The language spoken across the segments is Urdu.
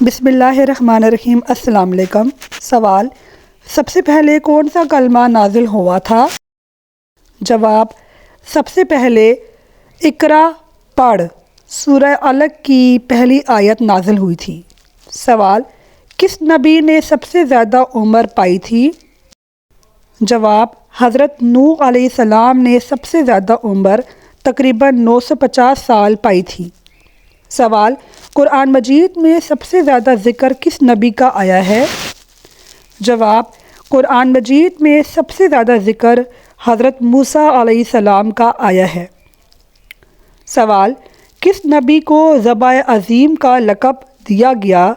بسم اللہ الرحمن الرحیم۔ السلام علیکم۔ سوال: سب سے پہلے کون سا کلمہ نازل ہوا تھا؟ جواب: سب سے پہلے اقرا پڑھ سورہ علق کی پہلی آیت نازل ہوئی تھی۔ سوال: کس نبی نے سب سے زیادہ عمر پائی تھی؟ جواب: حضرت نوح علیہ السلام نے سب سے زیادہ عمر تقریباً 950 سال پائی تھی۔ سوال: قرآن مجید میں سب سے زیادہ ذکر کس نبی کا آیا ہے؟ جواب: قرآن مجید میں سب سے زیادہ ذکر حضرت موسیٰ علیہ السلام کا آیا ہے۔ سوال: کس نبی کو ذبح عظیم کا لقب دیا گیا؟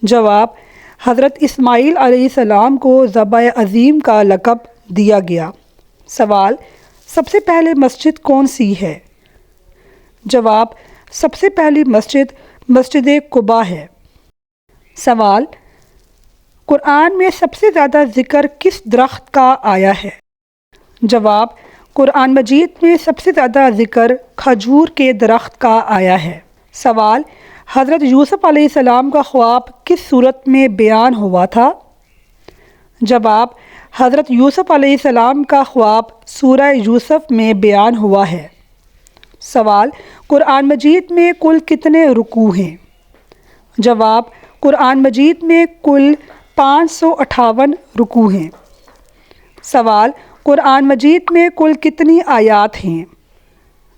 جواب: حضرت اسماعیل علیہ السلام کو ذبح عظیم کا لقب دیا گیا۔ سوال: سب سے پہلے مسجد کون سی ہے؟ جواب: سب سے پہلی مسجد مسجد قباء ہے۔ سوال: قرآن میں سب سے زیادہ ذکر کس درخت کا آیا ہے؟ جواب: قرآن مجید میں سب سے زیادہ ذکر کھجور کے درخت کا آیا ہے۔ سوال: حضرت یوسف علیہ السلام کا خواب کس صورت میں بیان ہوا تھا؟ جواب: حضرت یوسف علیہ السلام کا خواب سورہ یوسف میں بیان ہوا ہے۔ سوال: قرآن مجید میں کل کتنے رکوع ہیں؟ جواب: قرآن مجید میں کل 558 رکوع ہیں۔ سوال: قرآن مجید میں کل کتنی آیات ہیں؟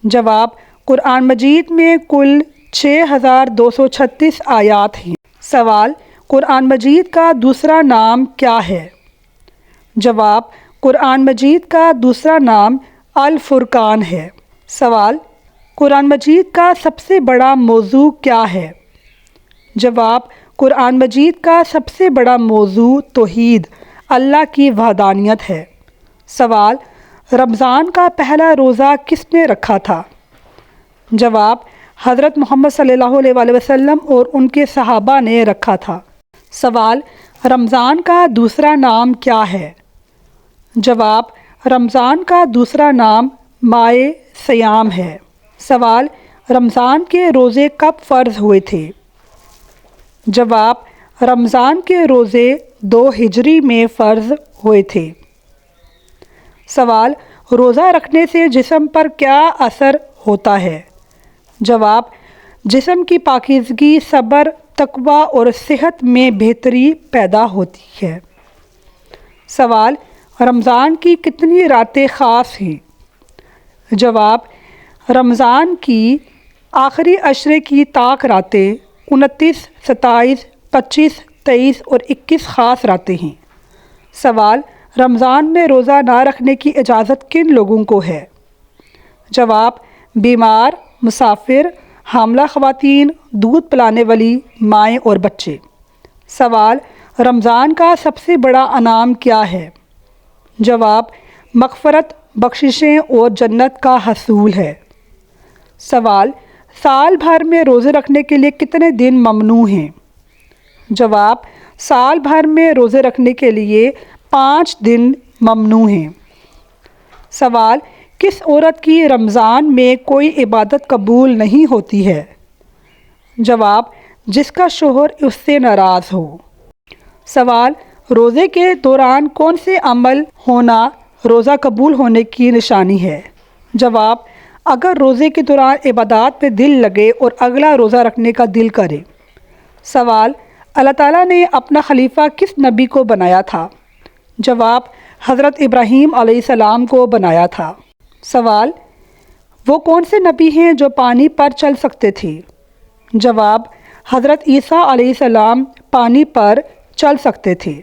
جواب: قرآن مجید میں کل 6236 آیات ہیں۔ سوال: قرآن مجید کا دوسرا نام کیا ہے؟ جواب: قرآن مجید کا دوسرا نام الفرقان ہے۔ سوال: قرآن مجید کا سب سے بڑا موضوع کیا ہے؟ جواب: قرآن مجید کا سب سے بڑا موضوع توحید، اللہ کی وحدانیت ہے۔ سوال: رمضان کا پہلا روزہ کس نے رکھا تھا؟ جواب: حضرت محمد صلی اللہ علیہ وآلہ وسلم اور ان کے صحابہ نے رکھا تھا۔ سوال: رمضان کا دوسرا نام کیا ہے؟ جواب: رمضان کا دوسرا نام ماہ صیام ہے۔ سوال: رمضان کے روزے کب فرض ہوئے تھے؟ جواب: رمضان کے روزے 2 ہجری میں فرض ہوئے تھے۔ سوال: روزہ رکھنے سے جسم پر کیا اثر ہوتا ہے؟ جواب: جسم کی پاکیزگی، صبر، تقوی اور صحت میں بہتری پیدا ہوتی ہے۔ سوال: رمضان کی کتنی راتیں خاص ہیں؟ جواب: رمضان کی آخری عشرے کی طاق راتیں 29، 27، 25، 23 اور 21 خاص راتیں ہیں۔ سوال: رمضان میں روزہ نہ رکھنے کی اجازت کن لوگوں کو ہے؟ جواب: بیمار، مسافر، حاملہ خواتین، دودھ پلانے والی مائیں اور بچے۔ سوال: رمضان کا سب سے بڑا انعام کیا ہے؟ جواب: مغفرت، بخششیں اور جنت کا حصول ہے۔ سوال: سال بھر میں روزے رکھنے کے لیے کتنے دن ممنوع ہیں؟ جواب: سال بھر میں روزے رکھنے کے لیے 5 دن ممنوع ہیں۔ سوال: کس عورت کی رمضان میں کوئی عبادت قبول نہیں ہوتی ہے؟ جواب: جس کا شوہر اس سے ناراض ہو۔ سوال: روزے کے دوران کون سے عمل ہونا روزہ قبول ہونے کی نشانی ہے؟ جواب: اگر روزے کے دوران عبادات میں دل لگے اور اگلا روزہ رکھنے کا دل کرے۔ سوال: اللہ تعالیٰ نے اپنا خلیفہ کس نبی کو بنایا تھا؟ جواب: حضرت ابراہیم علیہ السلام کو بنایا تھا۔ سوال: وہ کون سے نبی ہیں جو پانی پر چل سکتے تھے؟ جواب: حضرت عیسیٰ علیہ السلام پانی پر چل سکتے تھے۔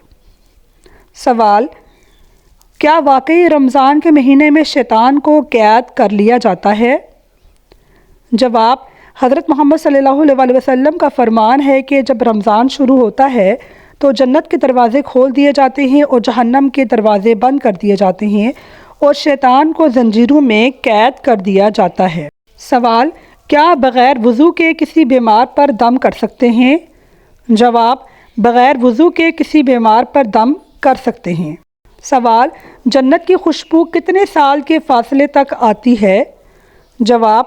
سوال: کیا واقعی رمضان کے مہینے میں شیطان کو قید کر لیا جاتا ہے؟ جواب: حضرت محمد صلی اللہ علیہ وآلہ وسلم کا فرمان ہے کہ جب رمضان شروع ہوتا ہے تو جنت کے دروازے کھول دیے جاتے ہیں اور جہنم کے دروازے بند کر دیے جاتے ہیں اور شیطان کو زنجیروں میں قید کر دیا جاتا ہے۔ سوال: کیا بغیر وضو کے کسی بیمار پر دم کر سکتے ہیں؟ جواب: بغیر وضو کے کسی بیمار پر دم کر سکتے ہیں۔ سوال: جنت کی خوشبو کتنے سال کے فاصلے تک آتی ہے؟ جواب: